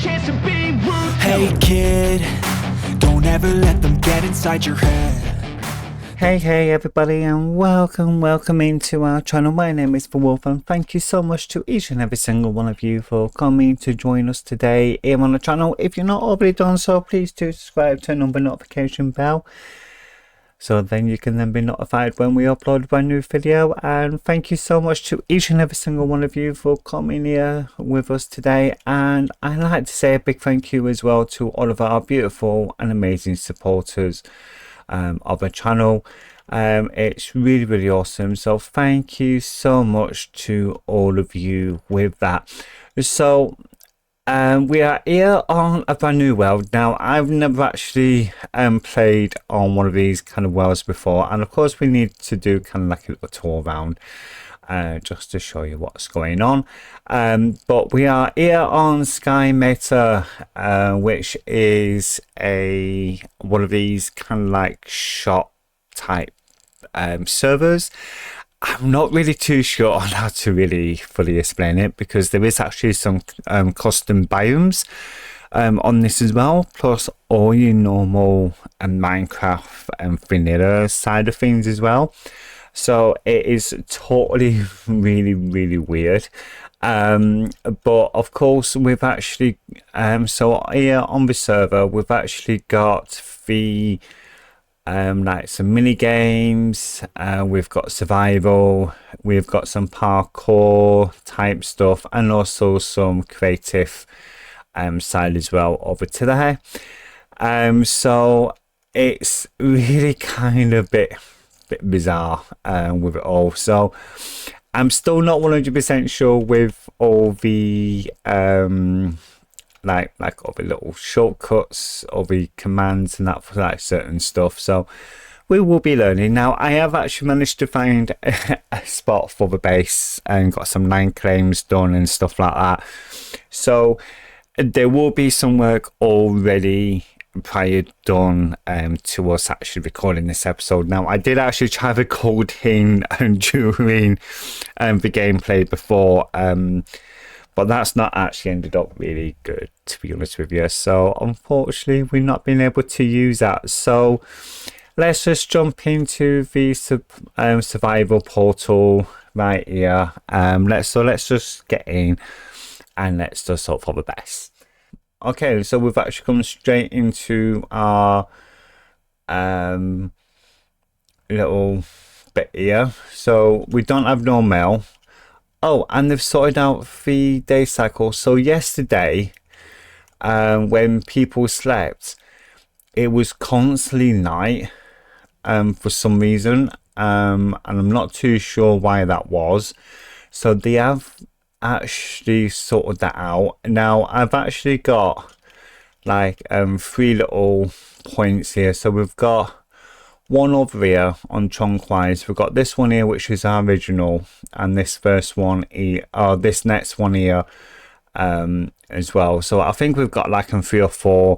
chance to be rude. Hey kid, don't ever let them get inside your head. Hey everybody, and welcome into our channel. My name is The Wolf, and thank you so much to each and every single one of you for coming to join us today here on the channel. If you're not already done so, please do subscribe, turn on the notification bell, so then you can then be notified when we upload a brand new video. And thank you so much to each and every single one of you for coming here with us today. And I'd like to say a big thank you as well to all of our beautiful and amazing supporters of the channel. It's really awesome, so thank you so much to all of you with that. So we are here on a brand new world. Now, I've never actually played on one of these kind of worlds before, and of course we need to do kind of like a little tour around just to show you what's going on. But we are here on SkyMata, which is one of these kind of like shop type servers. I'm not really too sure on how to really fully explain it, because there is actually some custom biomes on this as well, plus all your normal Minecraft and vanilla side of things as well. So it is totally really weird. But of course we've actually so here on the server we've actually got the like some mini games, we've got survival, we've got some parkour type stuff, and also some creative side as well over to there. So it's really kind of bit bizarre with it all. So I'm still not 100% sure with all the like all the little shortcuts, all the commands and that for like certain stuff. So we will be learning. Now, I have actually managed to find a spot for the base and got some land claims done and stuff like that. So there will be some work already prior done to us actually recording this episode. Now, I did actually try recording during the gameplay before, but that's not actually ended up really good, to be honest with you. So unfortunately we've not been able to use that. So let's just jump into the survival portal right here. Let's just get in and let's just hope for the best. Okay, so we've actually come straight into our little bit here. So we don't have no mail. Oh, and they've sorted out the day cycle. So yesterday, when people slept, it was constantly night for some reason, and I'm not too sure why that was. So they have actually sorted that out. Now, I've actually got like 3 little points here. So we've got one over here on chunk-wise. We've got this one here, which is our original, and this first one here, or this next one here as well. So I think we've got like 3 or 4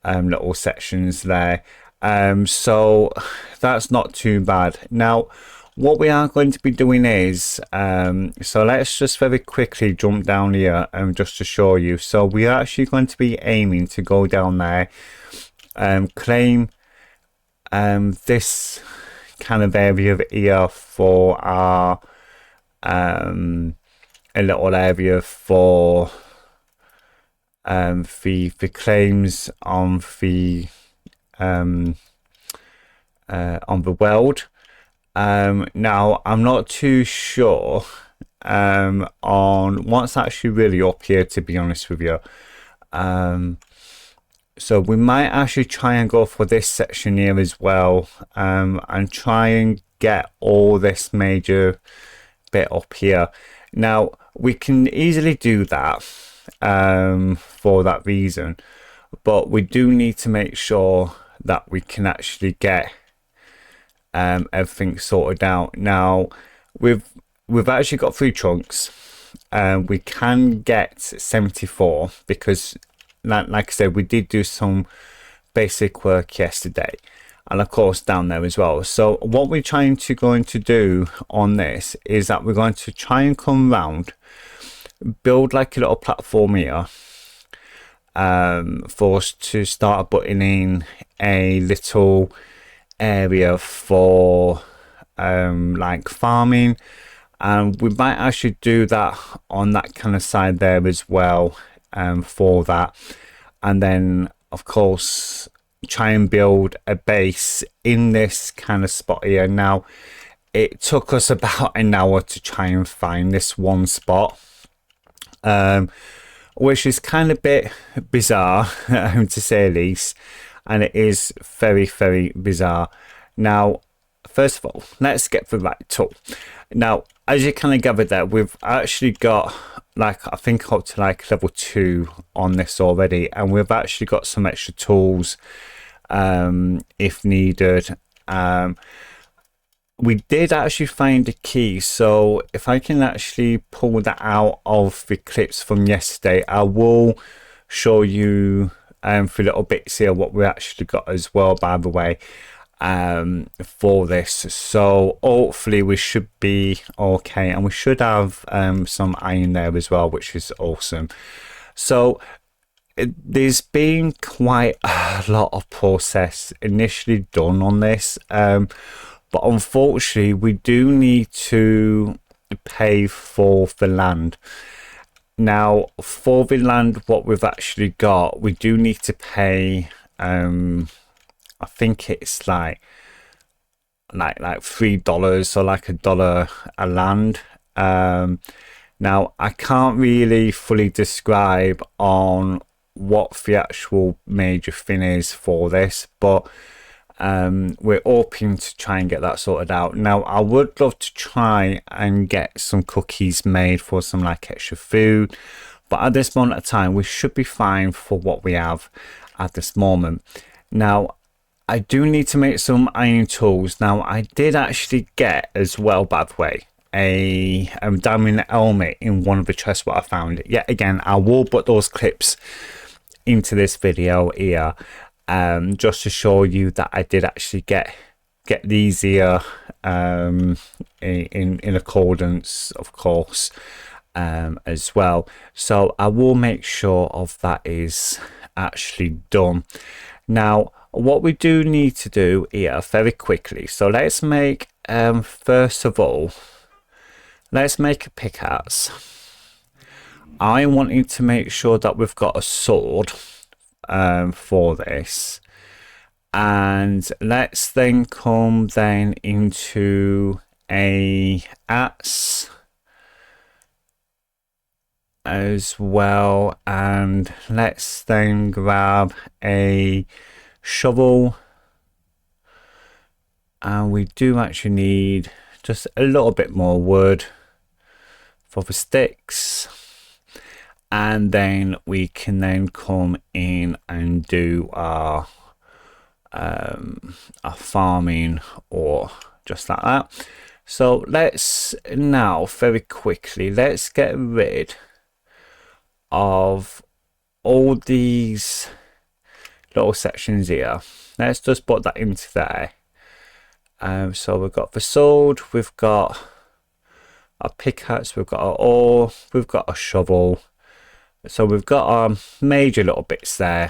little sections there. So that's not too bad. Now, what we are going to be doing is, so let's just very quickly jump down here just to show you. So we are actually going to be aiming to go down there, claim this kind of area here for our a little area for the claims on the world. Now I'm not too sure on what's actually really up here, to be honest with you. So we might actually try and go for this section here as well, and try and get all this major bit up here. Now, we can easily do that for that reason, but we do need to make sure that we can actually get everything sorted out. Now, we've actually got 3 chunks. We can get 74 because like I said, we did do some basic work yesterday, and of course down there as well. So what we're going to do on this is that we're going to try and come round, build like a little platform here, for us to start putting in a little area for like farming, and we might actually do that on that kind of side there as well, for that. And then of course try and build a base in this kind of spot here. Now it took us about an hour to try and find this one spot, which is kind of a bit bizarre to say the least, and it is very, very bizarre. Now first of all, let's get the right tool. Now as you kind of gathered there, we've actually got like I think up to like level 2 on this already, and we've actually got some extra tools if needed. We did actually find a key, so if I can actually pull that out of the clips from yesterday, I will show you for little bits here what we actually got as well, by the way, for this. So hopefully we should be okay, and we should have some iron there as well, which is awesome. So there's been quite a lot of process initially done on this, but unfortunately we do need to pay for the land. Now for the land what we've actually got, we do need to pay I think it's like $3 or like $1 a land. Now I can't really fully describe on what the actual major thing is for this, but we're hoping to try and get that sorted out. Now I would love to try and get some cookies made for some like extra food, but at this moment of time we should be fine for what we have at this moment. Now I do need to make some iron tools. Now I did actually get as well, by the way, a diamond helmet in one of the chests what I found. Yet again, I will put those clips into this video here, just to show you that I did actually get these here in accordance, of course, as well. So I will make sure of that is actually done. Now what we do need to do here very quickly, so let's make first of all, let's make a pickaxe. I wanted to make sure that we've got a sword for this, and let's then come then into a axe as well, and let's then grab a shovel, and we do actually need just a little bit more wood for the sticks, and then we can then come in and do our farming, or just like that. So let's now very quickly, let's get rid of all these little sections here. Let's just put that into there. So we've got the sword, we've got a pickaxe, we've got our ore, we've got a shovel, so we've got our major little bits there.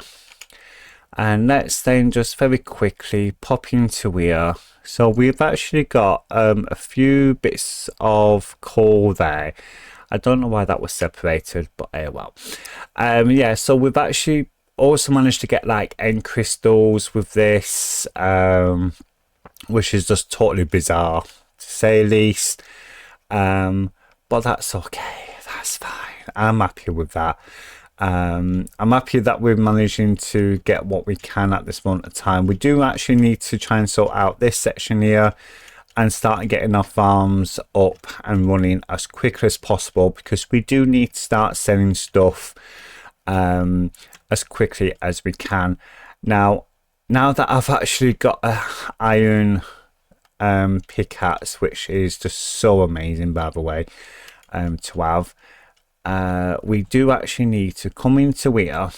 And let's then just very quickly pop into here. So we've actually got a few bits of coal there. I don't know why that was separated, but well, yeah, so we've actually also managed to get like end crystals with this, which is just totally bizarre to say the least, but that's okay, that's fine. I'm happy with that. I'm happy that we're managing to get what we can at this moment of time. We do actually need to try and sort out this section here and start getting our farms up and running as quickly as possible, because we do need to start selling stuff as quickly as we can. Now that I've actually got a iron pickaxe, which is just so amazing, by the way, to have, we do actually need to come into here,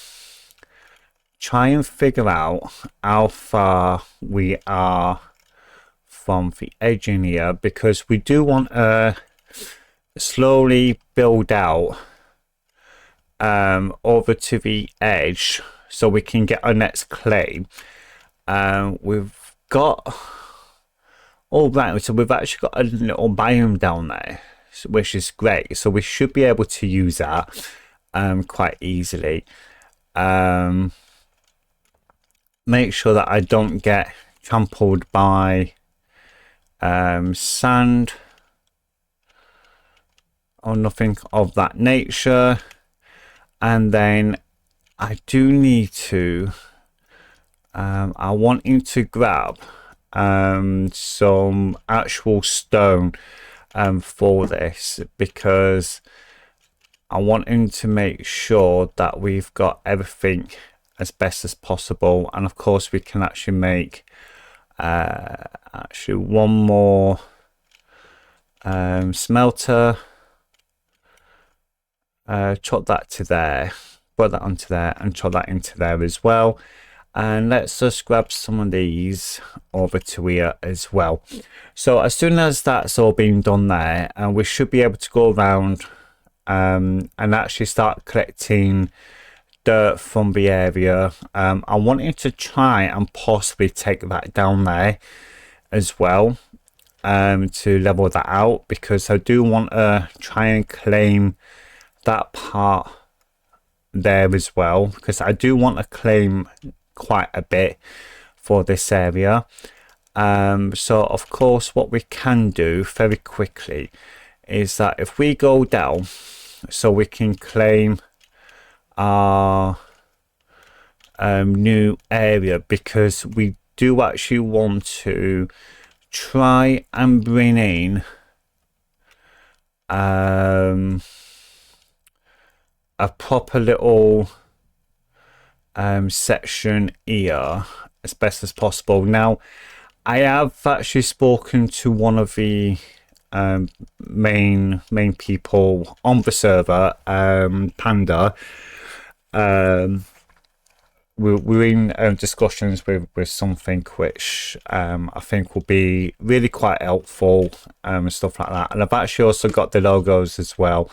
try and figure out how far we are from the edge in here, because we do want to slowly build out over to the edge so we can get our next claim. We've got all right, so we've actually got a little biome down there, which is great. So we should be able to use that quite easily. Make sure that I don't get trampled by sand or nothing of that nature. And then I do need to I want you to grab some actual stone for this, because I want him to make sure that we've got everything as best as possible. And of course we can actually make actually one more smelter. Chop that to there, put that onto there, and chop that into there as well. And let's just grab some of these over to here as well. So as soon as that's all been done there, and we should be able to go around and actually start collecting dirt from the area. I wanted to try and possibly take that down there as well, to level that out, because I do want to try and claim that part there as well, because I do want to claim quite a bit for this area. So of course what we can do very quickly is that if we go down, so we can claim our new area, because we do actually want to try and bring in a proper little section here as best as possible. Now I have actually spoken to one of the main people on the server, Panda. We're in discussions with something which I think will be really quite helpful, and stuff like that. And I've actually also got the logos as well.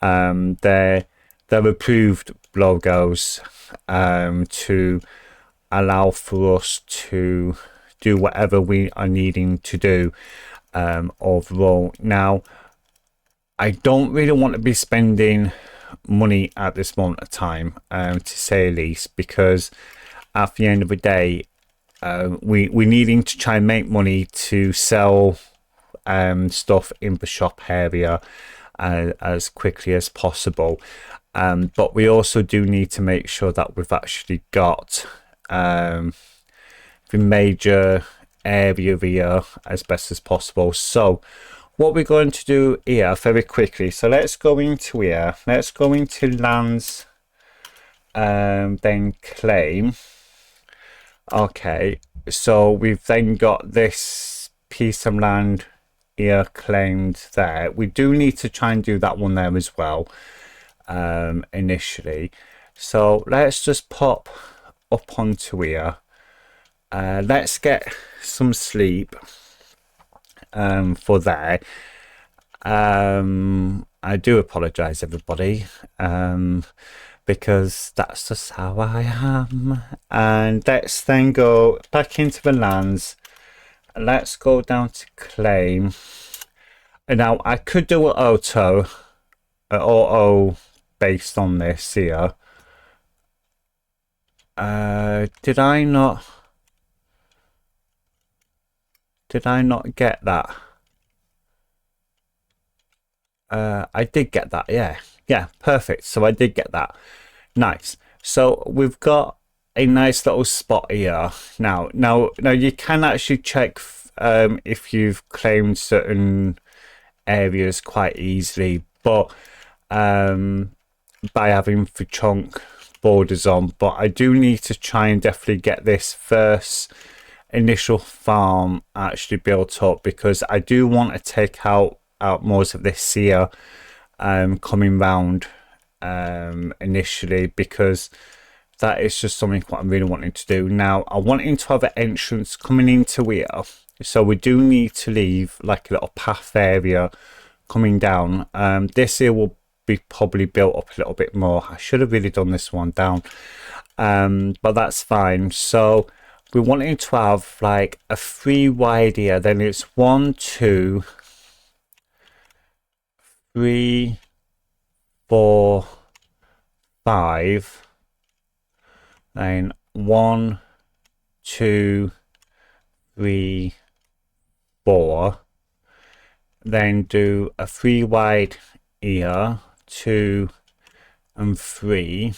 They're approved logos to allow for us to do whatever we are needing to do overall. Now I don't really want to be spending money at this moment of time, to say the least, because at the end of the day we're needing to try and make money to sell stuff in the shop area as quickly as possible. But we also do need to make sure that we've actually got the major area here as best as possible. So what we're going to do here very quickly, so let's go into here, let's go into lands, then claim. Okay, so we've then got this piece of land here claimed there. We do need to try and do that one there as well, initially. So let's just pop up onto here. Let's get some sleep for there. I do apologize everybody, because that's just how I am. And let's then go back into the lands. Let's go down to claim. And now I could do an auto based on this here. Did I not get that? I did get that. Yeah, perfect. So I did get that. Nice. So we've got a nice little spot here. Now you can actually check if you've claimed certain areas quite easily, but by having the chunk borders on. But I do need to try and definitely get this first initial farm actually built up, because I do want to take out most of this here coming round initially, because that is just something what I'm really wanting to do. Now I want to have an entrance coming into here, so we do need to leave like a little path area coming down. This here will be probably built up a little bit more. I should have really done this one down, but that's fine. So we wanted to have like a 3 wide here, then it's 1, 2, 3, 4, 5, then 1, 2, 3, 4, then do a 3 wide here, 2 and 3.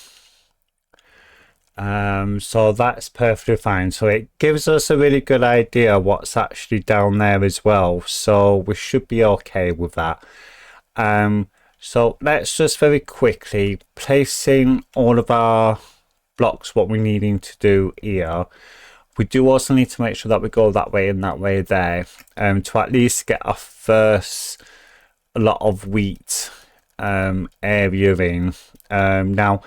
So that's perfectly fine. So it gives us a really good idea what's actually down there as well, so we should be okay with that. So let's just very quickly placing all of our blocks, what we're needing to do here. We do also need to make sure that we go that way and that way there, to at least get our first lot of wheat area in. Now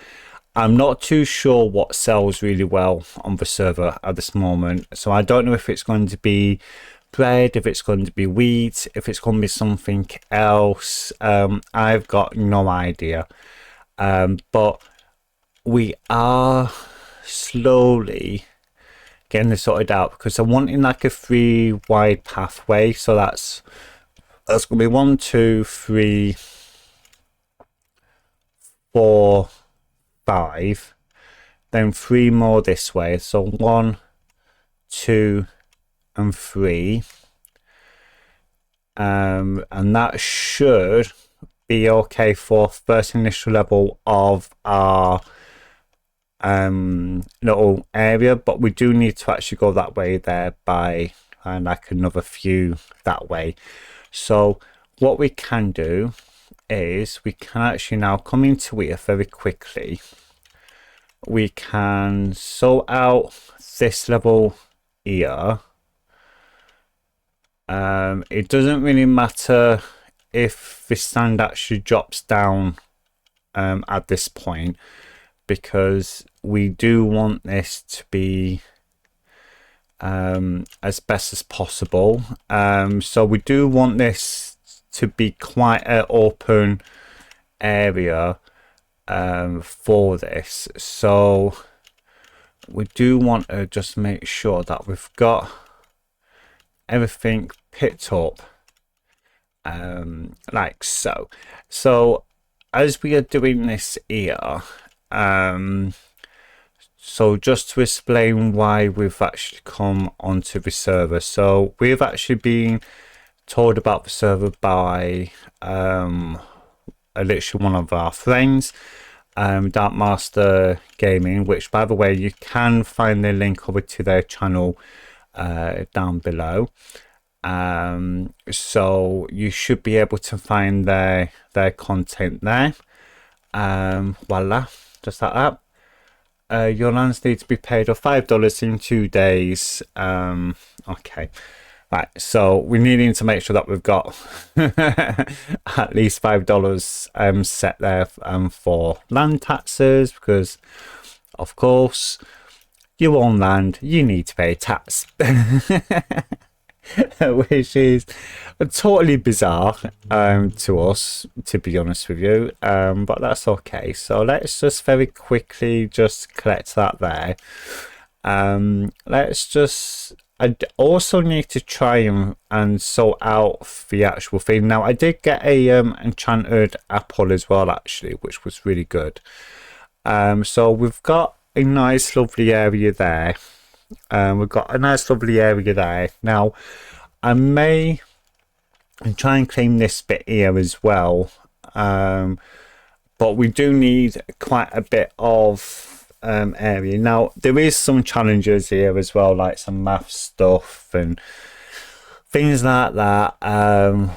I'm not too sure what sells really well on the server at this moment, so I don't know if it's going to be bread, if it's going to be wheat, if it's going to be something else. I've got no idea, but we are slowly getting this sorted out, because I'm wanting like a 3 wide pathway. So that's going to be 1, 2, 3, 4, 5, then 3 more this way. So 1, 2 and 3, and that should be okay for first initial level of our little area, but we do need to actually go that way there by like another few that way. So what we can do is we can actually now come into here very quickly. We can sort out this level here. It doesn't really matter if the sand actually drops down at this point, because we do want this to be as best as possible. So we do want this to be quite an open area for this. So we do want to just make sure that we've got everything picked up like so. So as we are doing this here, so just to explain why we've actually come onto the server. So we've actually been told about the server by literally one of our friends, Dark Master Gaming, which by the way you can find the link over to their channel down below. So you should be able to find their content there. Voila, just like that. Your lands need to be paid off $5 in 2 days. Okay, right, so we're needing to make sure that we've got at least $5 set there for land taxes, because of course you own land, you need to pay tax. Which is totally bizarre to us, to be honest with you, but that's okay. So let's just very quickly just collect that there. Let's just, I also need to try and sort out the actual thing. Now I did get a enchanted apple as well actually, which was really good. So we've got a nice lovely area there. We've got a nice lovely area there. Now I may try and claim this bit here as well, but we do need quite a bit of area. Now there is some challenges here as well, like some math stuff and things like that,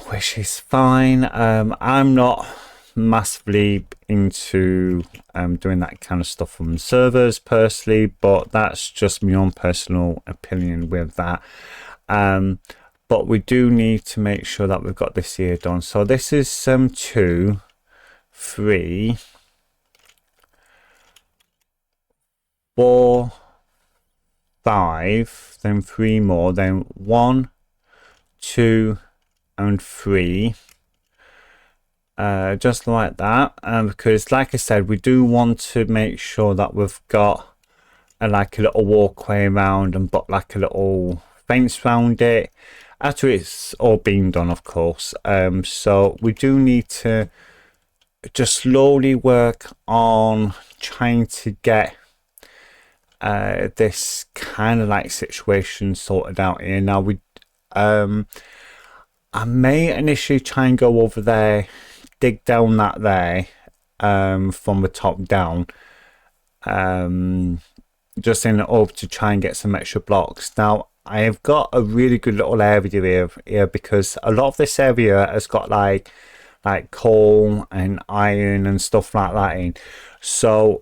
which is fine. I'm not massively into doing that kind of stuff on servers personally, but that's just my own personal opinion with that. But we do need to make sure that we've got this here done. So this is 2, 3, 4, 5, then 3 more, then 1, 2 and 3. just like that, because like I said, we do want to make sure that we've got like a little walkway around and put like a little fence around it after it's all been done, of course. So we do need to just slowly work on trying to get this kind of like situation sorted out here. Now I may initially try and go over there, dig down that there, from the top down, just in order to try and get some extra blocks. Now I have got a really good little area here because a lot of this area has got like coal and iron and stuff like that in, so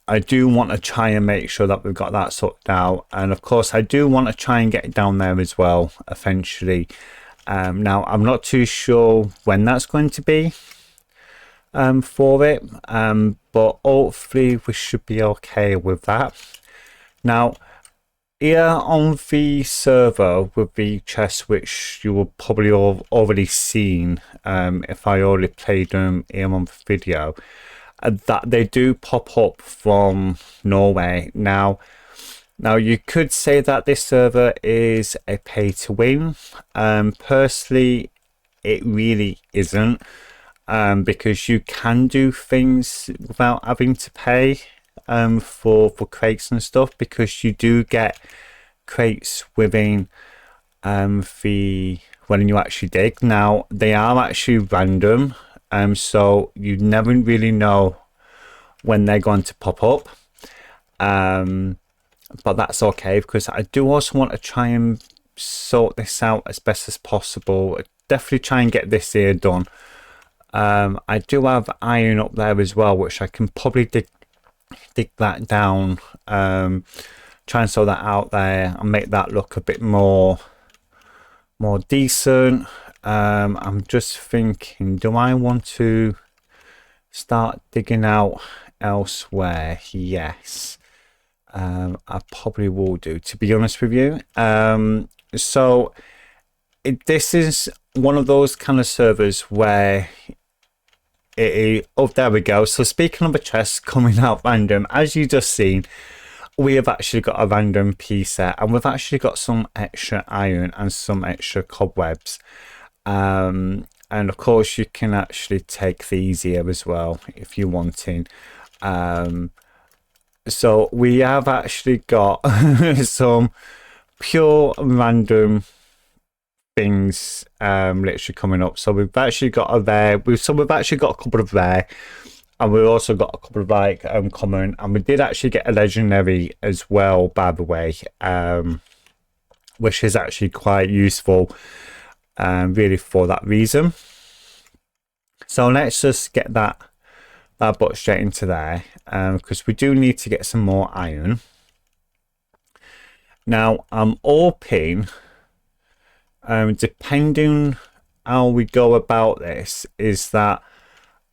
I do want to try and make sure that we've got that sorted out. And of course I do want to try and get it down there as well eventually. Now I'm not too sure when that's going to be for it, but hopefully we should be okay with that. Now here on the server with the chests, which you will probably already seen if I already played them here on the video, that they do pop up from Norway. Now you could say that this server is a pay to win. Personally, it really isn't, because you can do things without having to pay for crates and stuff, because you do get crates within when you actually dig. Now they are actually random, so you never really know when they're going to pop up. But that's okay, because I do also want to try and sort this out as best as possible. Definitely try and get this here done. I do have iron up there as well, which I can probably dig that down, try and sort that out there and make that look a bit more decent. I'm just thinking, do I want to start digging out elsewhere? Yes. I probably will do, to be honest with you. So this is one of those kind of servers where oh, there we go. So speaking of a chest coming out random, as you just seen, we have actually got a random piece there, and we've actually got some extra iron and some extra cobwebs. And of course you can actually take these here as well if you're wanting. So we have actually got some pure random things literally coming up. So we've actually got a rare, we've actually got a couple of rare, and we've also got a couple of like common, and we did actually get a legendary as well, by the way, which is actually quite useful really for that reason. So let's just get that put straight into there, because we do need to get some more iron. Now I'm hoping, depending how we go about this, is that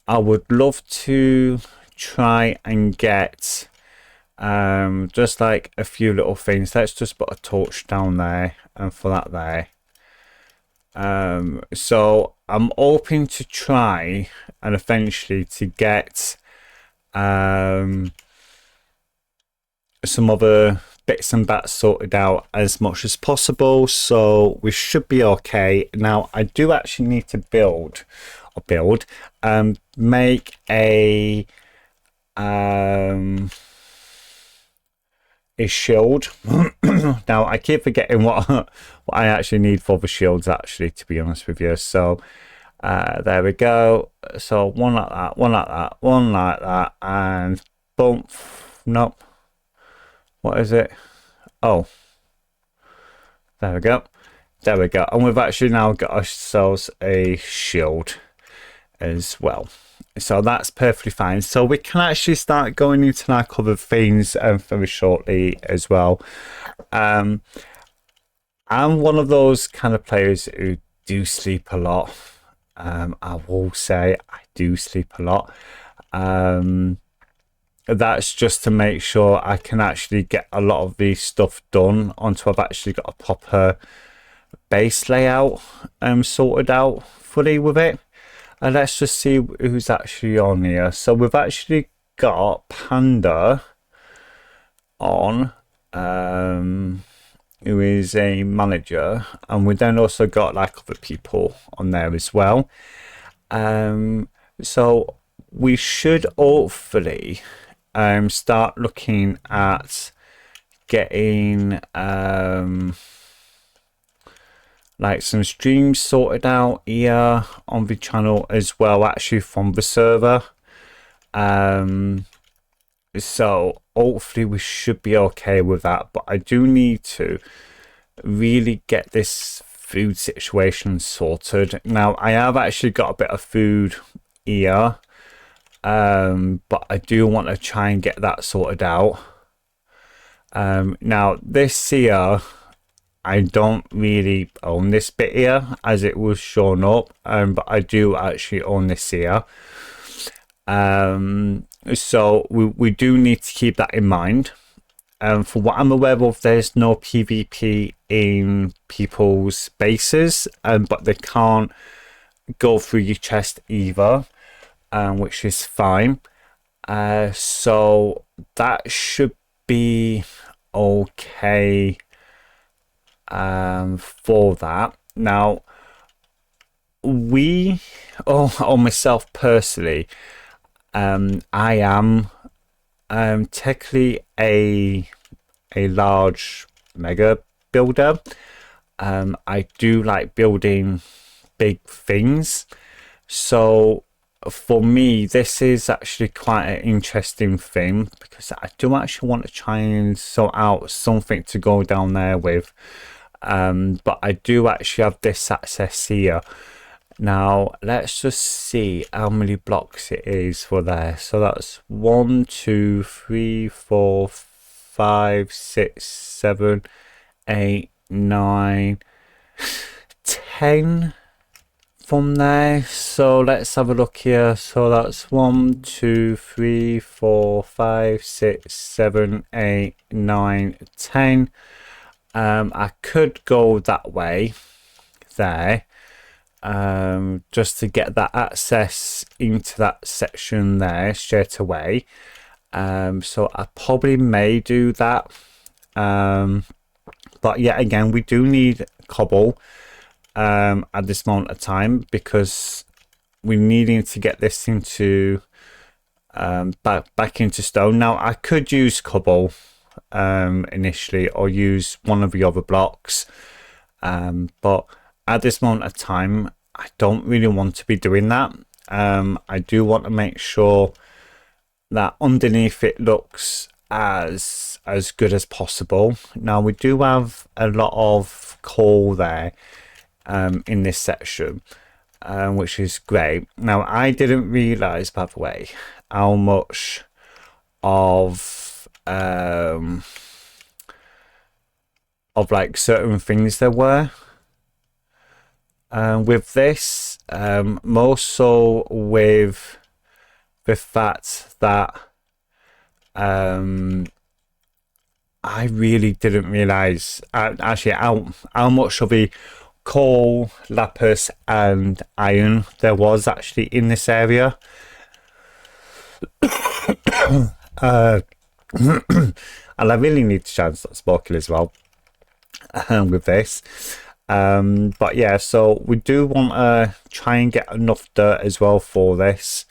I would love to try and get just like a few little things. Let's just put a torch down there, and for that there. So I'm hoping to try and eventually to get some other bits and bats sorted out as much as possible, so we should be okay. Now I do actually need to make a shield. Now I keep forgetting what I actually need for the shields, actually, to be honest with you. So there we go. So one like that, one like that, one like that, and boom. Nope. What is it? Oh, there we go. There we go. And we've actually now got ourselves a shield as well. So that's perfectly fine. So we can actually start going into like other things very shortly as well. I'm one of those kind of players who do sleep a lot. I will say I do sleep a lot. That's just to make sure I can actually get a lot of these stuff done until I've actually got a proper base layout sorted out fully with it. And let's just see who's actually on here. So we've actually got Panda on, who is a manager, and we then also got like other people on there as well. So we should hopefully start looking at getting like some streams sorted out here on the channel as well, actually from the server. So hopefully we should be okay with that, but I do need to really get this food situation sorted. Now I have actually got a bit of food here, but I do want to try and get that sorted out. Now this here, I don't really own this bit here as it was shown up, but I do actually own this here. So we do need to keep that in mind. For what I'm aware of, there's no PvP in people's bases, but they can't go through your chest either, which is fine. So that should be okay for that. Now myself personally, I am technically a large mega builder. I do like building big things, so for me this is actually quite an interesting thing, because I do actually want to try and sort out something to go down there with. But I do actually have this access here. Now let's just see how many blocks it is for there. So that's 1 2 3 4 5 6 7 8 9 10 from there. So let's have a look here. So that's 1 2 3 4 5 6 7 8 9 10. I could go that way there, just to get that access into that section there straight away. So I probably may do that. But yeah, again, we do need cobble at this moment of time, because we're needing to get this into back into stone. Now I could use cobble initially, or use one of the other blocks, but at this moment of time I don't really want to be doing that. I do want to make sure that underneath it looks as good as possible. Now we do have a lot of coal there in this section, which is great. Now I didn't realize, by the way, how much of like certain things there were with this, more so with the fact that I really didn't realize actually how much of the coal, lapis and iron there was actually in this area. And I really need to try and stop smoking as well with this. But yeah, so we do want to try and get enough dirt as well for this,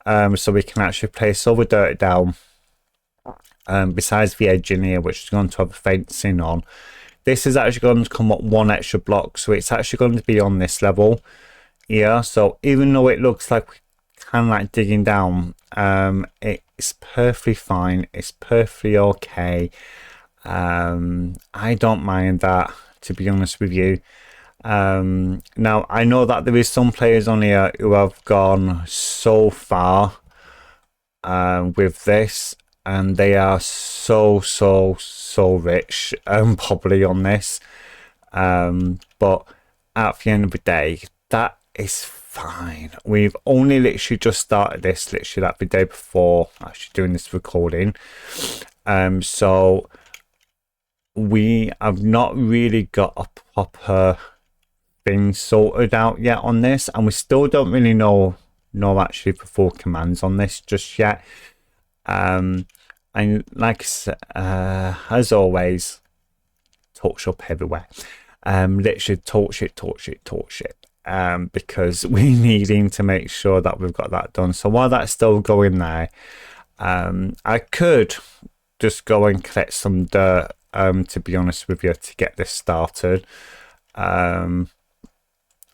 so we can actually place all the dirt down, besides the edge in here, which is going to have a fencing on. This is actually going to come up 1 extra block, so it's actually going to be on this level here. So even though it looks like we're kind of like digging down, it's perfectly fine, it's perfectly okay. I don't mind that, to be honest with you. Now I know that there is some players on here who have gone so far with this, and they are so rich probably on this, but at the end of the day that is fine. We've only literally just started this literally like the day before actually doing this recording, so we have not really got a proper been sorted out yet on this, and we still don't really know actually the full commands on this just yet. And like I said, as always, touch up everywhere. Literally torch it, because we needing to make sure that we've got that done. So while that's still going there, I could just go and collect some dirt, to be honest with you, to get this started,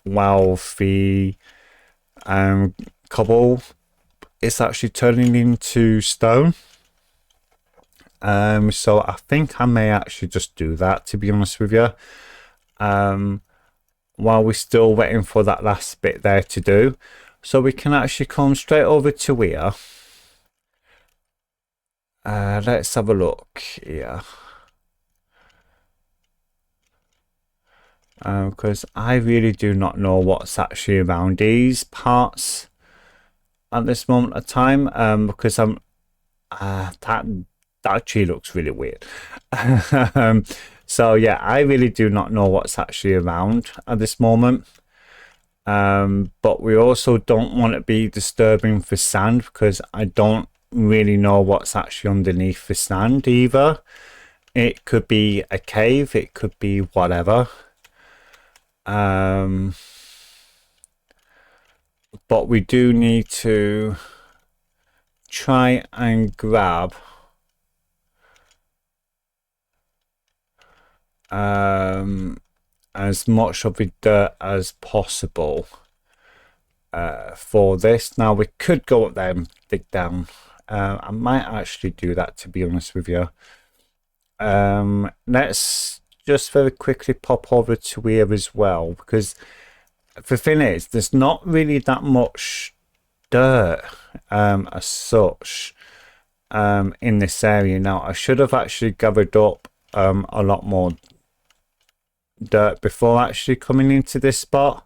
while the cobble is actually turning into stone. So I think I may actually just do that, to be honest with you, while we're still waiting for that last bit there to do. So we can actually come straight over to here. Let's have a look here. Because I really do not know what's actually around these parts at this moment of time, because I'm that actually looks really weird. So yeah, I really do not know what's actually around at this moment, but we also don't want to be disturbing the sand, because I don't really know what's actually underneath the sand either. It could be a cave, it could be whatever. But we do need to try and grab as much of the dirt as possible for this. Now we could go up there and dig down. I might actually do that, to be honest with you. Let's just very quickly pop over to here as well, because the thing is, there's not really that much dirt as such in this area. Now I should have actually gathered up a lot more dirt before actually coming into this spot,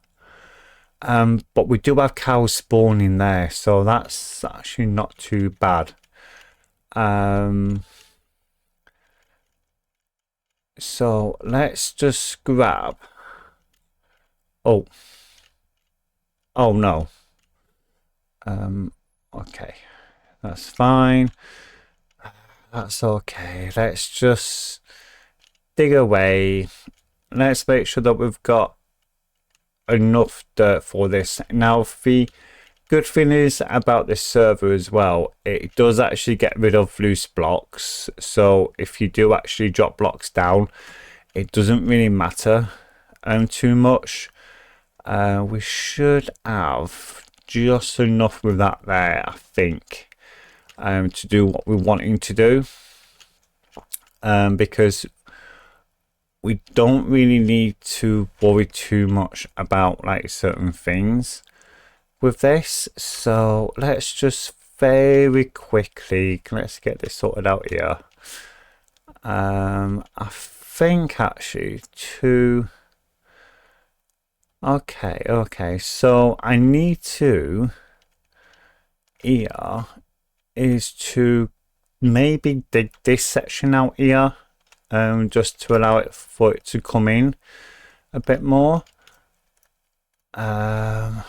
but we do have cows spawning there, so that's actually not too bad. So let's just grab, oh no, okay, that's fine, that's okay. Let's just dig away. Let's make sure that we've got enough dirt for this. Now the good thing is about this server as well, it does actually get rid of loose blocks, so if you do actually drop blocks down, it doesn't really matter too much. We should have just enough with that there, I think, to do what we're wanting to do, because we don't really need to worry too much about like certain things with this. So let's just very quickly, let's get this sorted out here. I think actually to, okay, so I need to here is to maybe dig this section out here, just to allow it for it to come in a bit more. I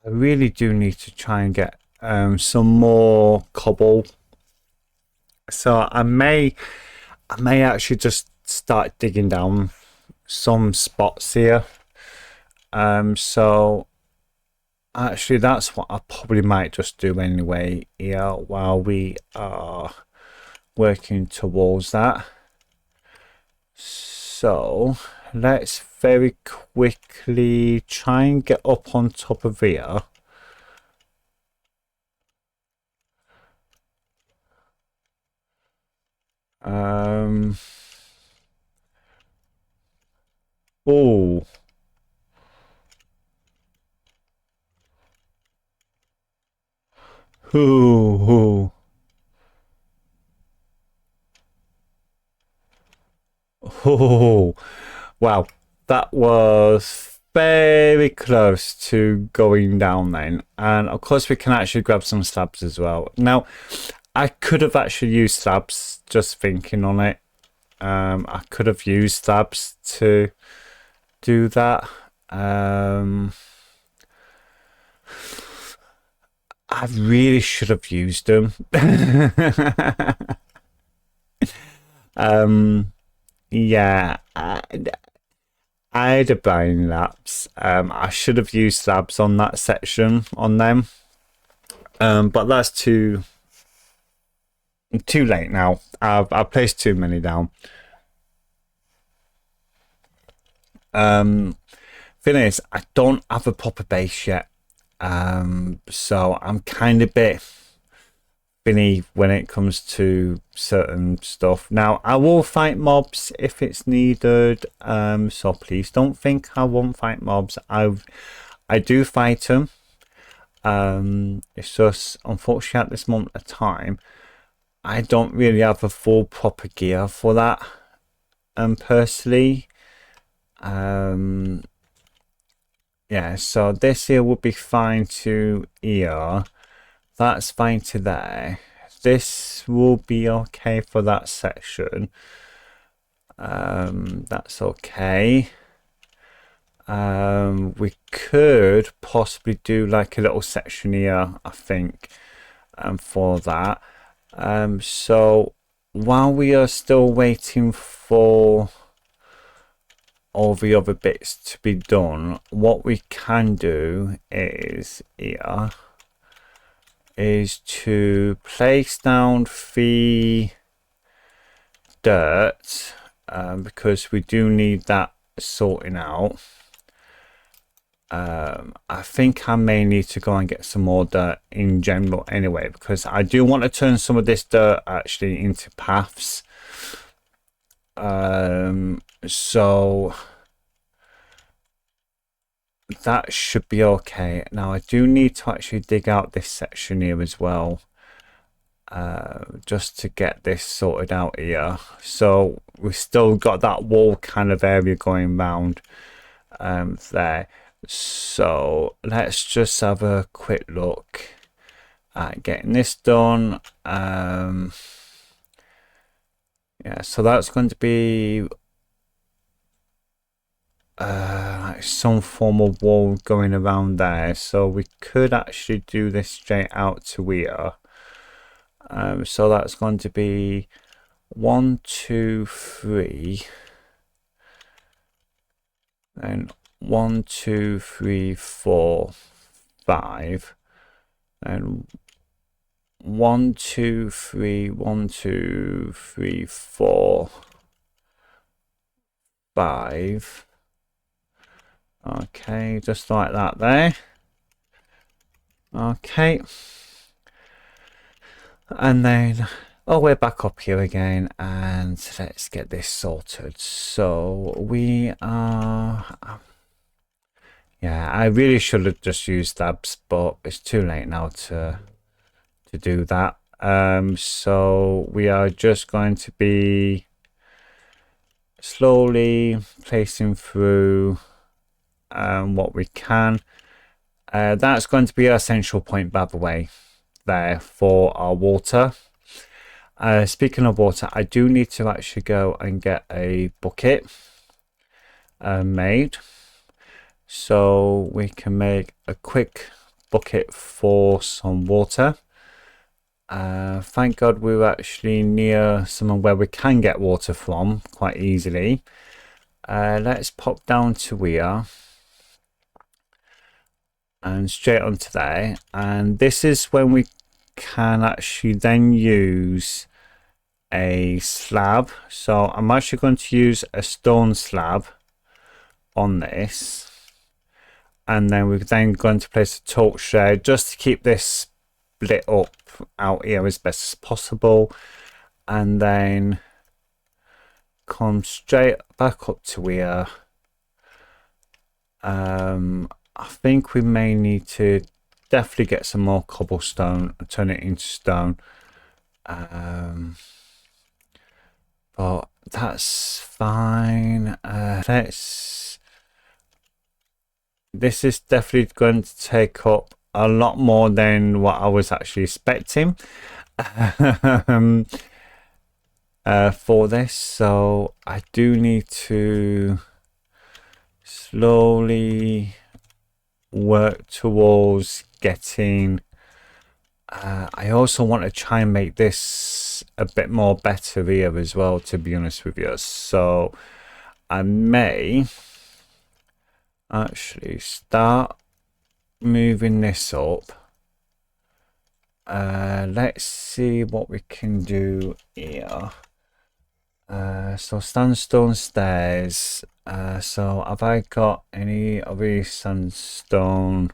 really do need to try and get some more cobble, so I may actually just start digging down some spots here. So actually that's what I probably might just do anyway here while we are working towards that. So let's very quickly try and get up on top of here. Oh, oh, oh, wow, that was very close to going down then, and of course we can actually grab some slabs as well. Now I could have actually used slabs, just thinking on it. I could have used slabs to do that. I really should have used them. Yeah, I had a brain lapse. I should have used slabs on that section on them. But that's too late now. I've placed too many down. Thing is, I don't have a proper base yet. So I'm kind of bit finny when it comes to certain stuff. Now I will fight mobs if it's needed. So please don't think I won't fight mobs. I do fight them. It's just unfortunately at this moment of time I don't really have a full proper gear for that. Personally, yeah, so this here would be fine to here. That's fine to there. This will be okay for that section. That's okay. We could possibly do like a little section here, I think, for that. So while we are still waiting for all the other bits to be done, what we can do is here is to place down the dirt, because we do need that sorting out. I think I may need to go and get some more dirt in general anyway, because I do want to turn some of this dirt actually into paths. So that should be okay. Now I do need to actually dig out this section here as well, just to get this sorted out here. So we've still got that wall kind of area going round there. So let's just have a quick look at getting this done. Yeah, so that's going to be like some form of wall going around there. So we could actually do this straight out to here. So that's going to be 1, 2, 3, and 1, 2, 3, 4, 5, and 1, 2, 3, 1, 2, 3, 4, 5. Okay, just like that there. Okay. And then, oh, we're back up here again, and let's get this sorted. So we are, yeah, I really should have just used tabs, but it's too late now to do that. So we are just going to be slowly placing through what we can. That's going to be our central point, by the way, there for our water. Speaking of water, I do need to actually go and get a bucket made, so we can make a quick bucket for some water. Thank God we're actually near somewhere where we can get water from quite easily. Let's pop down to here and straight onto there, and this is when we can actually then use a slab. So I'm actually going to use a stone slab on this, and then we're then going to place a torch there just to keep this lit up out here as best as possible, and then come straight back up to here. I think we may need to definitely get some more cobblestone and turn it into stone, but that's fine. Let's this is definitely going to take up a lot more than what I was actually expecting for this. So I do need to slowly work towards getting I also want to try and make this a bit more better here as well, to be honest with you. So I may actually start moving this up. Let's see what we can do here. So sandstone stairs. So have I got any of these sandstone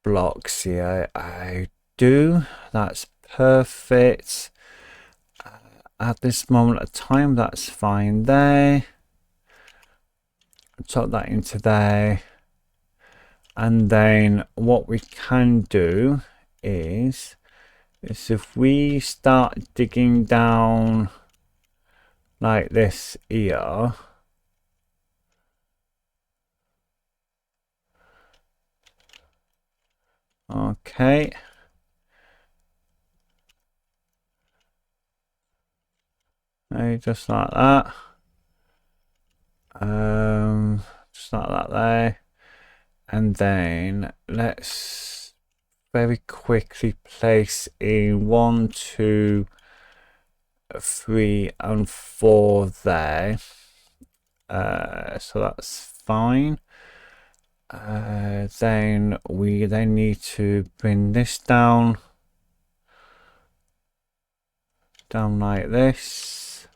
blocks here? I do. That's perfect. At this moment of time, that's fine there. Tuck that into there. And then what we can do is if we start digging down like this here, okay, just like that, just like that there, and then let's very quickly place in 1, 2, 3 and 4 there. So that's fine. Then we need to bring this down like this.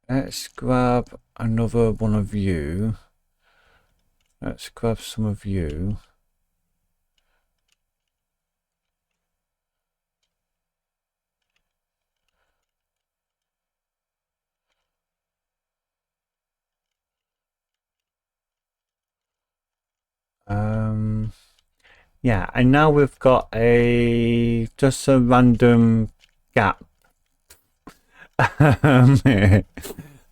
Let's grab another one of you. Let's grab some of you. Yeah, and now we've got just a random gap.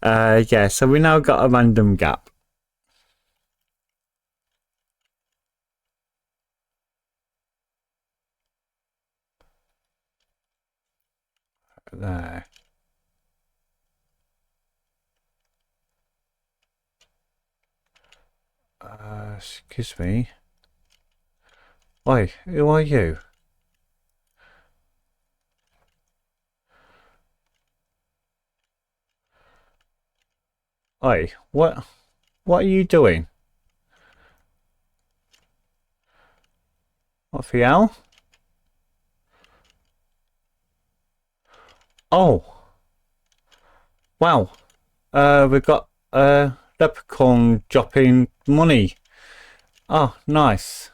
Yeah, so we now got a random gap. There. Excuse me. Oi, who are you? Oi, what are you doing? What for you? Oh. Wow. We've got leprechaun dropping money. Oh, nice.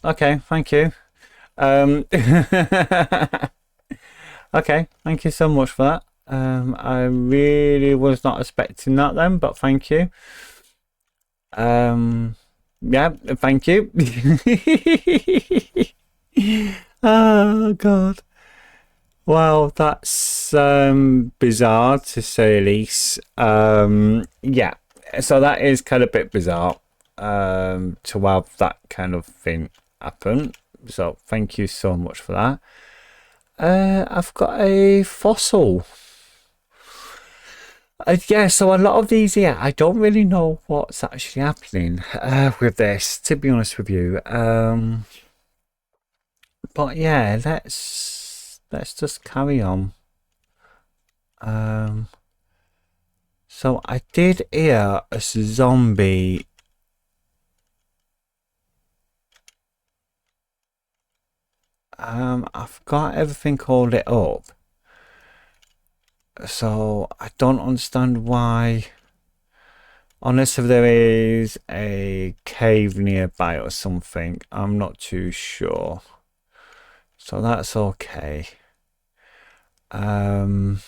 Okay, thank you. Okay, thank you so much for that. I really was not expecting that then, but thank you. Yeah, thank you. Oh God. Well, that's bizarre to say the least. Yeah, so that is kind of a bit bizarre to have that kind of thing happen. So thank you so much for that. I've got a fossil. Yeah, so a lot of these here, I don't really know what's actually happening with this, to be honest with you. But yeah, let's just carry on. So I did hear a zombie. I've got everything all lit up. So I don't understand why. Unless if there is a cave nearby or something, I'm not too sure. So that's okay. No,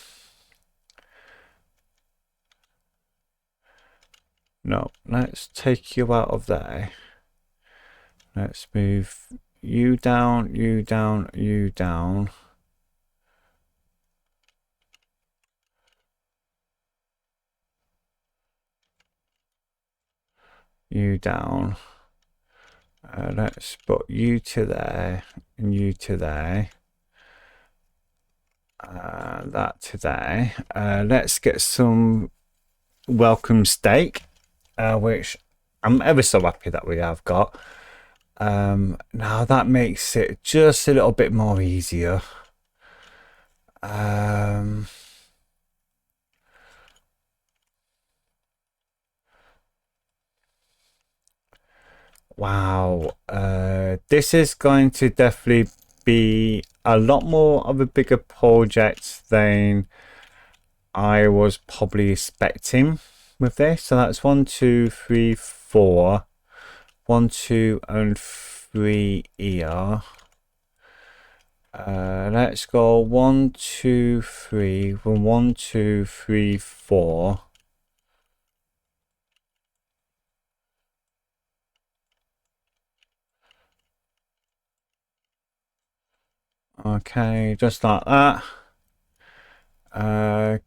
let's take you out of there. Let's move you down, you down, you down. you down. Let's put you to there and you to there. That to there. Let's get some welcome steak, which I'm ever so happy that we have got. Now that makes it just a little bit more easier. Wow, this is going to definitely be a lot more of a bigger project than I was probably expecting with this. So that's 1, 2, 3, 4. 1, 2, and 3 here. Let's go 1, 2, 3. 1, 2, 3, 4. Okay, just like that.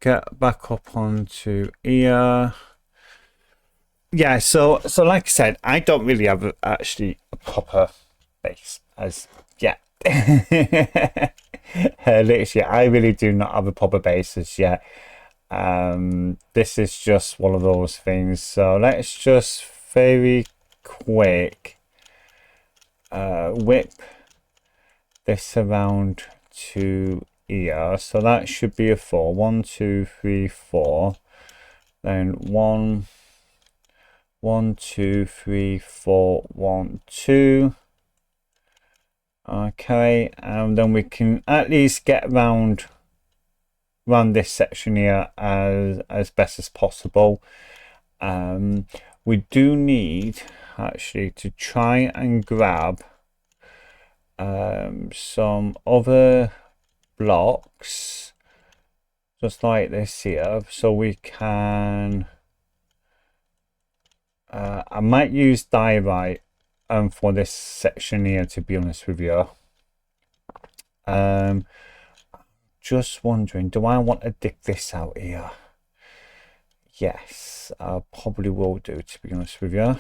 Get back up onto here. Yeah, so like I said, I don't really have actually a proper base as yet. Literally, I really do not have a proper base as yet. This is just one of those things. So let's just very quick whip this around to here. So that should be a 4. 1, 2, 3, 4. Then 1, 1, 2, 3, 4, 1, 2. Okay, and then we can at least get around this section here as best as possible. We do need actually to try and grab some other blocks just like this here, so we can I might use diorite for this section here, to be honest with you. Just wondering, do I want to dig this out here? Yes, I probably will do, to be honest with you.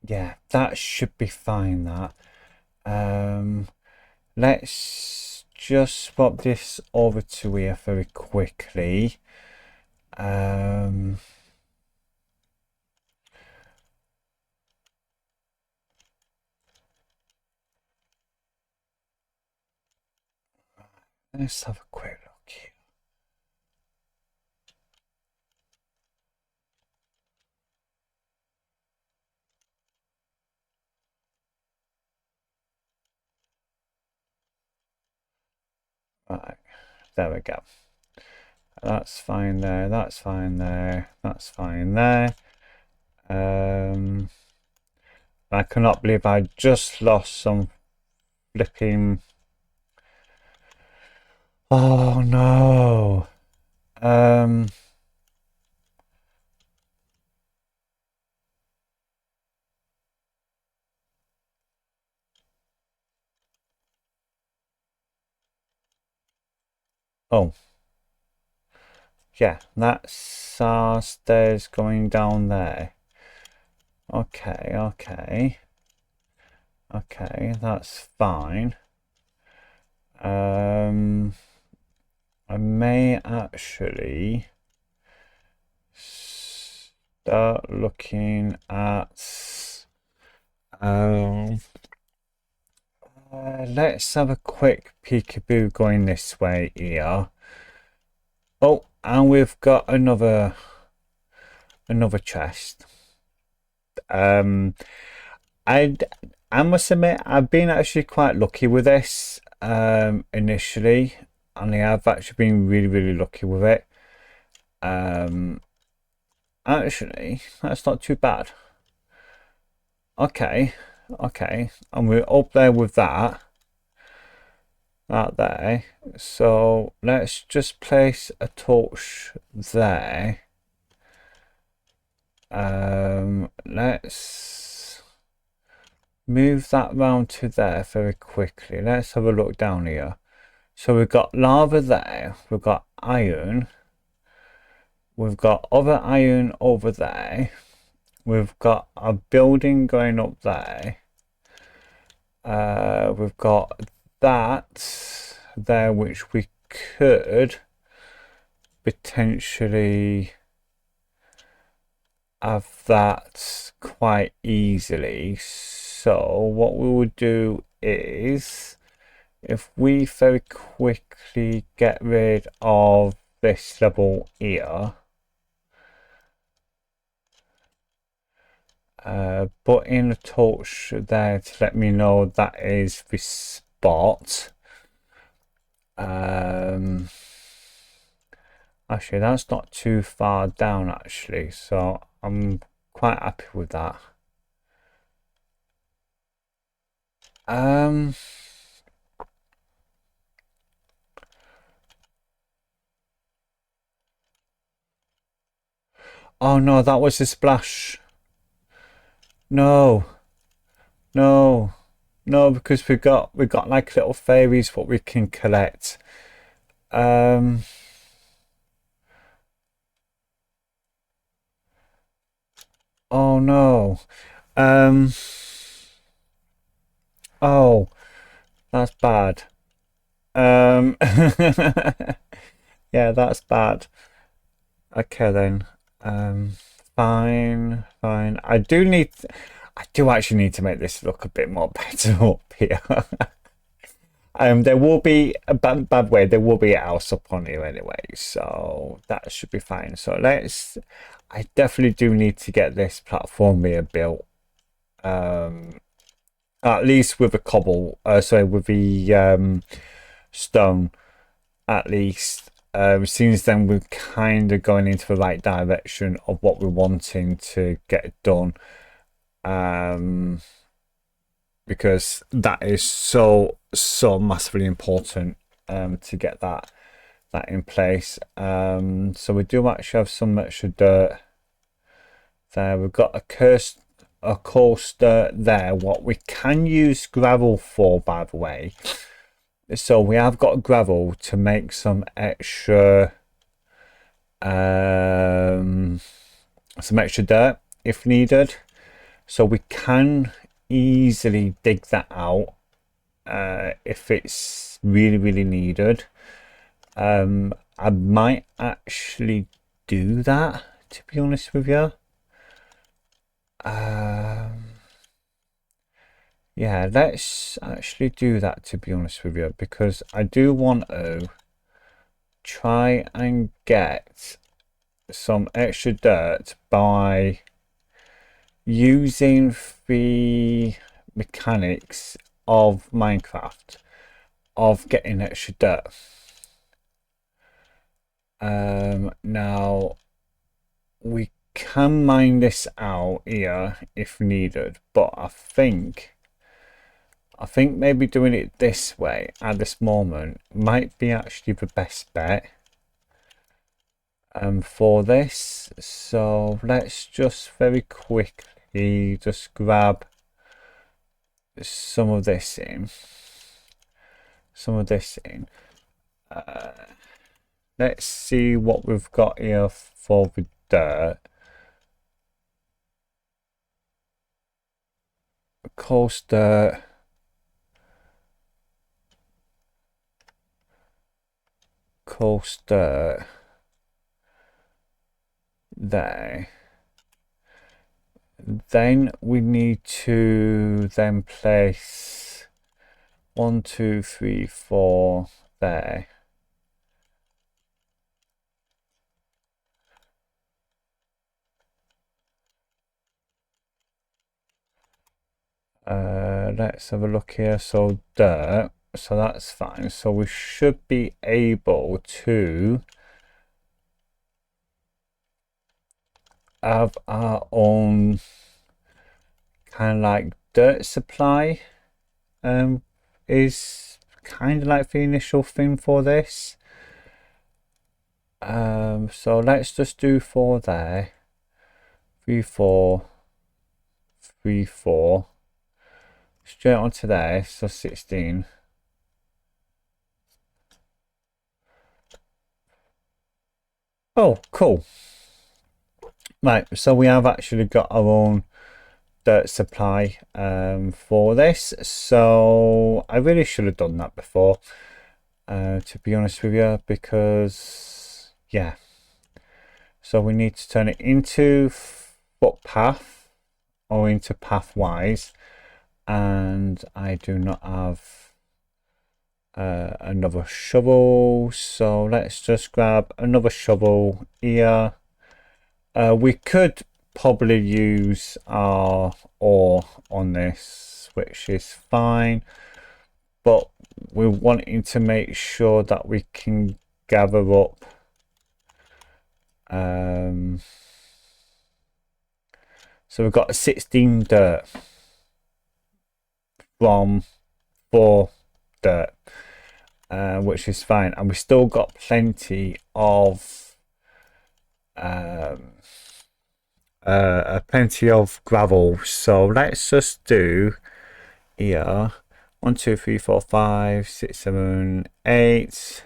Yeah, that should be fine, that. Let's just swap this over to here very quickly. Let's have a quick look here. Right, there we go. That's fine there, that's fine there, that's fine there. I cannot believe I just lost some flipping... Oh no. Oh. Yeah, that's our stairs going down there. Okay, okay. Okay, that's fine. I may actually start looking at let's have a quick peekaboo going this way here. Oh, and we've got another chest. I must admit, I've been actually quite lucky with this initially, and I have actually been really lucky with it. Actually, that's not too bad. Okay, and we're up there with that there. So let's just place a torch there. Let's move that round to there very quickly. Let's have a look down here. So we've got lava there, we've got iron, we've got other iron over there, we've got a building going up there, we've got that there which we could potentially have that quite easily. So what we would do is, if we very quickly get rid of this level here, put in a torch there to let me know that is the spot. Actually, that's not too far down actually, so I'm quite happy with that. Oh no, that was a splash. No, no, no, because we got like little fairies what we can collect. Oh no. Oh, that's bad. Yeah, that's bad. Okay then. Fine, fine. I do actually need to make this look a bit more better up here. There will be a bad way. There will be a house up on here anyway, so that should be fine. So I definitely do need to get this platform here built. At least with a cobble. Sorry, with the stone. At least. Since then we're kind of going into the right direction of what we're wanting to get done. Because that is so massively important to get that in place. So we do actually have some extra dirt there. We've got a coaster there, what we can use gravel for, by the way. So we have got gravel to make some extra dirt if needed. So we can easily dig that out if it's really needed. I might actually do that, to be honest with you. Yeah, let's actually do that, to be honest with you, because I do want to try and get some extra dirt by using the mechanics of Minecraft of getting extra dirt. Now we can mine this out here if needed, but I think maybe doing it this way at this moment might be actually the best bet for this. So let's just very quickly just grab some of this in. Let's see what we've got here for the dirt. Coarse dirt. Coarse dirt. There. Then we need to then place 1, 2, 3, 4 there. Let's have a look here. So dirt, so that's fine. So we should be able to have our own kind of like dirt supply. Is kind of like the initial thing for this. So let's just do 4 there. 3, 4, 3, 4. straight onto there. So 16. Oh, cool. Right, so we have actually got our own dirt supply for this. So I really should have done that before, to be honest with you, because yeah. So we need to turn it into footpath or into pathwise, and I do not have another shovel, so let's just grab another shovel here. We could probably use our ore on this, which is fine, but we're wanting to make sure that we can gather up so we've got 16 dirt from 4 dirt, which is fine, and we still got plenty of gravel. So let's just do here 1 2 3 4 5 6 7 8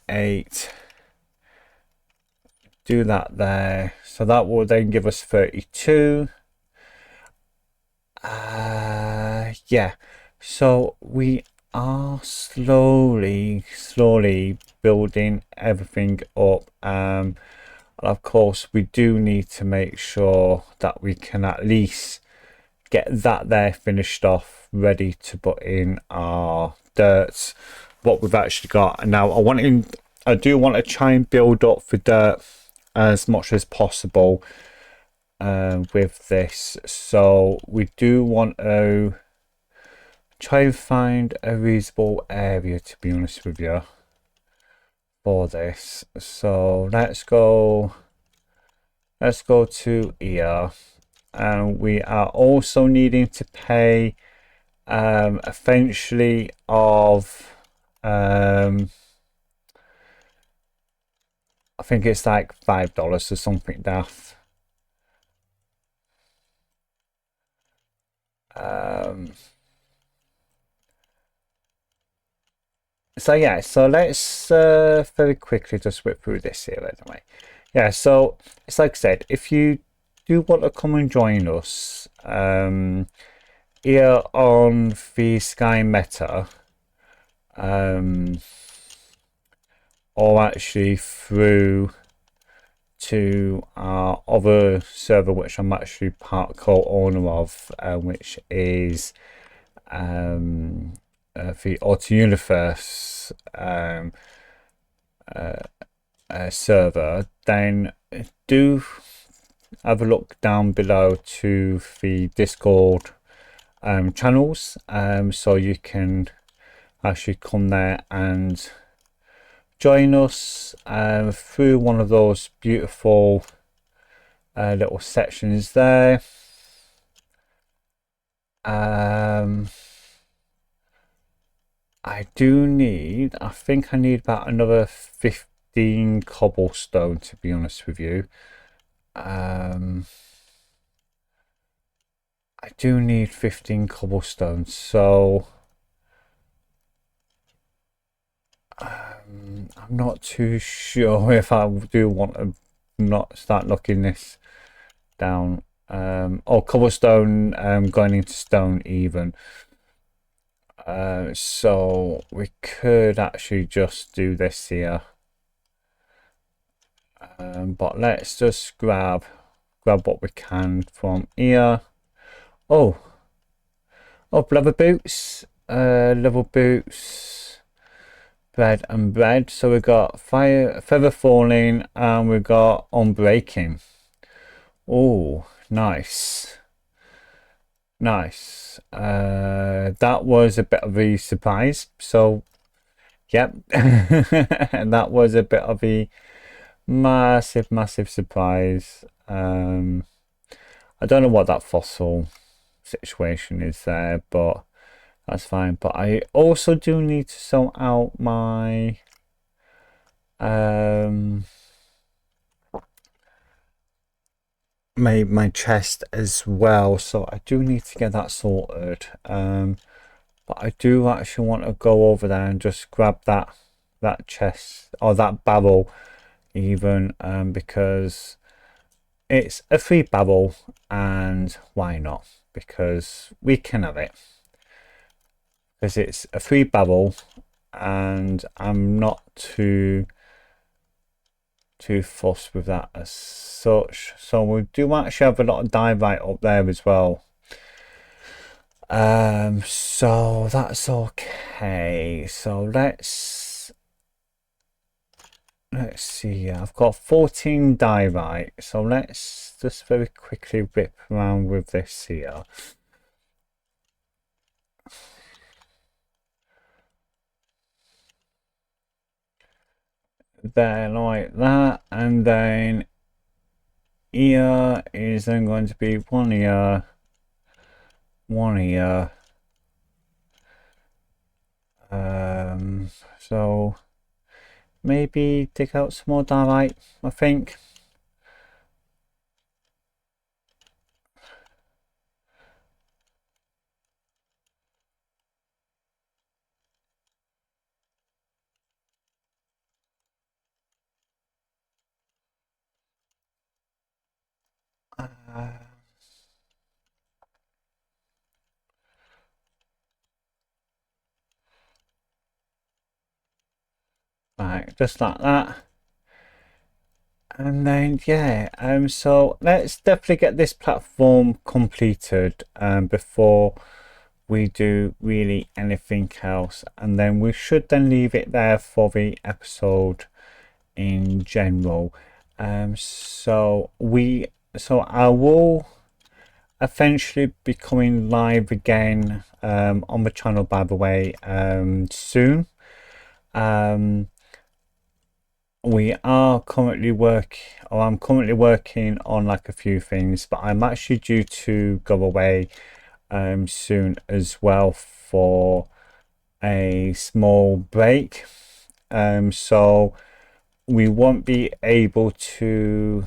8. Do that there, so that will then give us 32. Yeah, so we are slowly building everything up, and of course we do need to make sure that we can at least get that there finished off, ready to put in our dirt, what we've actually got. And now I do want to try and build up for dirt as much as possible with this. So we do want to try and find a reasonable area, to be honest with you, for this. So let's go to here, and we are also needing to pay eventually of I think it's like $5 or something daft. So yeah, so let's very quickly just whip through this here anyway. Yeah, so it's like I said, if you do want to come and join us here on the SkyMata, or actually through to our other server, which I'm actually co-owner of, which is the AltaUniverse server, then do have a look down below to the Discord channels, so you can actually come there and join us through one of those beautiful little sections there. I think I need about another 15 cobblestone, to be honest with you. I do need 15 cobblestone, so I'm not too sure if I do want to not start knocking this down. Cobblestone going into stone even. So we could actually just do this here. But let's just grab what we can from here. Oh, leather boots, bread and bread. So we've got feather falling, and we've got unbreaking. Oh, nice. That was a bit of a surprise. So yep. And that was a bit of a massive surprise. I don't know what that fossil situation is there, but that's fine. But I also do need to sort out my made my chest as well, so I do need to get that sorted. But I do actually want to go over there and just grab that chest or that barrel even, because it's a free barrel and why not? Because we can have it. Because it's a free barrel and I'm not too fussed with that as such. So we do actually have a lot of diorite up there as well. So that's okay. So let's see. I've got 14 diorite. So let's just very quickly rip around with this here. There, like that, and then here is then going to be one here, one here. So maybe dig out some more diorite, I think. Right, just like that. And then yeah, so let's definitely get this platform completed before we do really anything else, and then we should then leave it there for the episode in general. So I will eventually be coming live again on the channel, by the way, soon. We are currently I'm currently working on like a few things, but I'm actually due to go away soon as well for a small break. So we won't be able to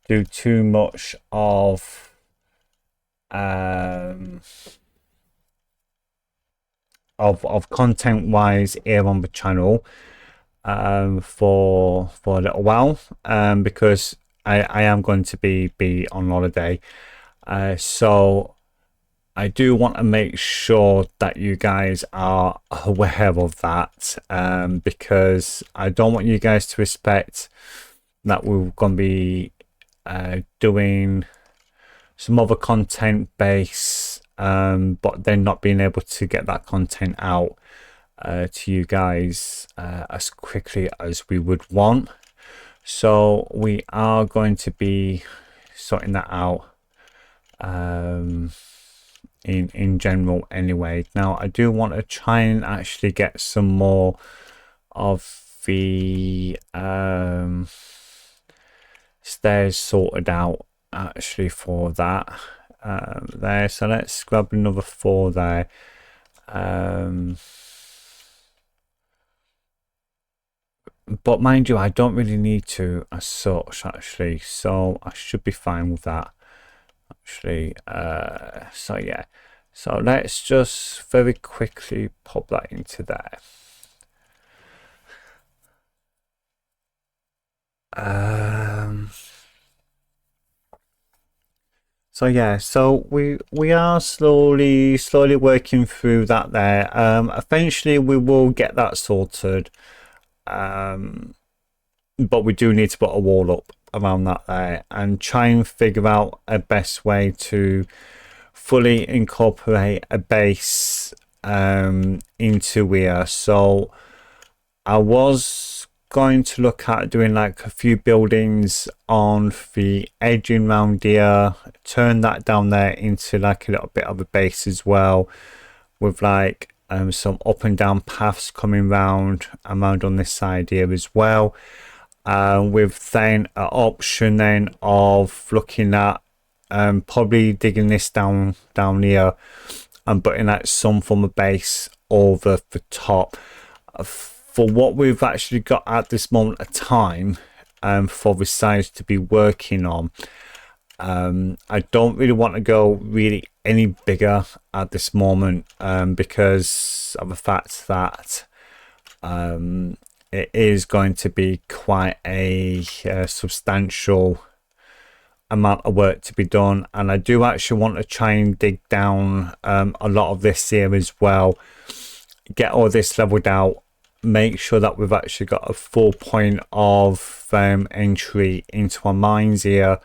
do too much of content wise here on the channel for a little while, because I am going to be on holiday, so I do want to make sure that you guys are aware of that, because I don't want you guys to expect that we're going to be doing some other content base, but then not being able to get that content out to you guys as quickly as we would want. So we are going to be sorting that out in general anyway. Now I do want to try and actually get some more of the stairs sorted out actually for that there. So let's grab another 4 there. But mind you, I don't really need to as such actually, so I should be fine with that actually. So yeah, so let's just very quickly pop that into there. So yeah, so we are slowly working through that there. Eventually we will get that sorted, but we do need to put a wall up around that there and try and figure out a best way to fully incorporate a base into here. So I was going to look at doing like a few buildings on the edging round here, turn that down there into like a little bit of a base as well, with like some up and down paths coming round on this side here as well, with then an option then of looking at probably digging this down here and putting like some form of base over the top. For what we've actually got at this moment of time, for the size to be working on, I don't really want to go really any bigger at this moment, because of the fact that it is going to be quite a substantial amount of work to be done, and I do actually want to try and dig down a lot of this here as well, get all this leveled out, make sure that we've actually got a full point of entry into our mines here,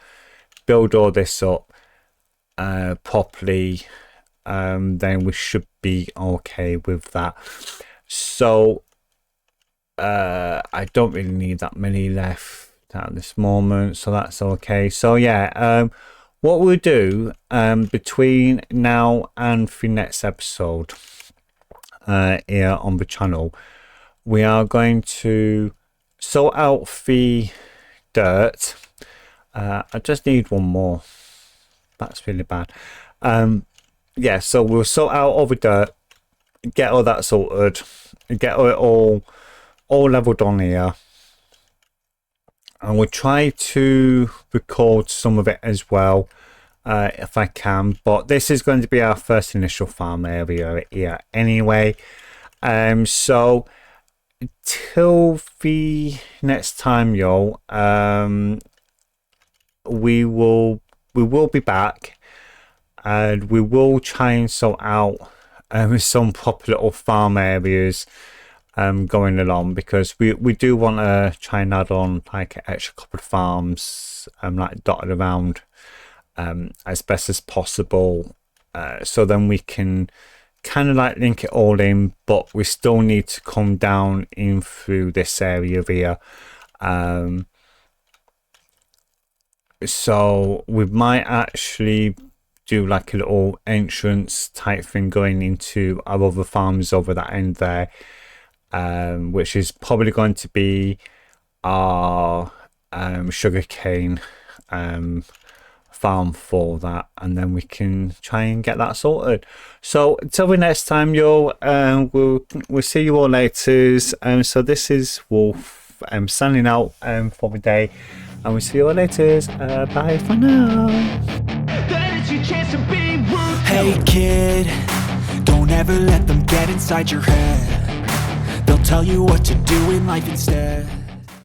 build all this up properly, then we should be okay with that. So I don't really need that many left at this moment, so that's okay. So yeah, what we'll do between now and the next episode here on the channel, we are going to sort out the dirt. I just need one more. That's really bad. Yeah, so we'll sort out all the dirt, get all that sorted, get it all leveled on here, and we'll try to record some of it as well if I can. But this is going to be our first initial farm area here anyway. So till the next time, y'all, we will be back, and we will try and sort out some proper little farm areas going along, because we do want to try and add on like an extra couple of farms like dotted around as best as possible, so then we can kind of like link it all in, but we still need to come down in through this area here. So we might actually do like a little entrance type thing going into our other farms over that end there, which is probably going to be our sugarcane farm for that, and then we can try and get that sorted. So until the next time, y'all, we'll see you all later. So this is Wolf signing out for the day, and we'll see you all later. Bye for now. Hey kid, don't ever let them get inside your head. They'll tell you what to do in life instead.